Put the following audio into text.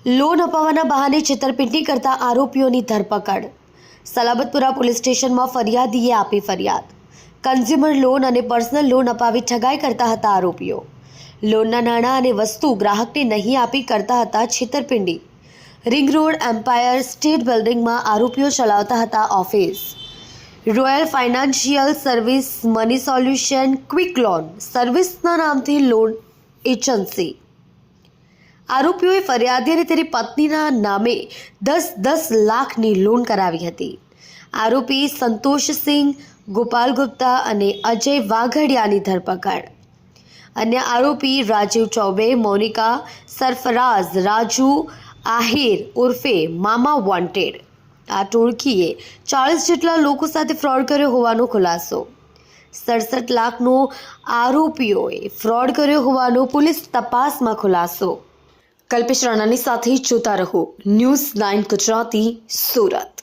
Loan અપાવવાના બહાને છેતરપિંડી કરતા આરોપીઓની ધરપકડ। સલાબતપુરા પોલીસ સ્ટેશનમાં ફરિયાદીએ આપી ફરિયાદ। કન્ઝ્યુમર લોન અને પર્સનલ લોન અપાવી ઠગાઈ કરતા હતા આરોપીઓ। લોનના નાણાં અને વસ્તુ ગ્રાહકને નહીં આપી કરતા હતા છેતરપિંડી। રિંગ રોડ એમ્પાયર સ્ટેટ બિલ્ડિંગમાં આરોપીઓ ચલાવતા હતા office. Royal financial service, money solution, quick loan સર્વિસના નામથી લોન એજન્સી। આરોપીઓએ ફરિયાદી અને તેની પત્નીના નામે 10 લાખની લોન કરાવી હતી। આરોપી સંતોષસિંહ, ગોપાલ ગુપ્તા અને અજય વાઘડિયાની ધરપકડ। અન્ય આરોપી રાજીવ ચૌબે, મોનિકા સરફરાઝ, રાજુ આહિર ઉર્ફે મામા વોન્ટેડ। આ ટોળકીએ 40 જેટલા લોકો સાથે ફ્રોડ કર્યો હોવાનો ખુલાસો। 67 લાખનો આરોપીઓએ ફ્રોડ કર્યો હોવાનો પોલીસ તપાસમાં ખુલાસો। કલ્પેશ રાણાની સાથે જોતા રહો ન્યૂઝ 9 ગુજરાતી, સુરત।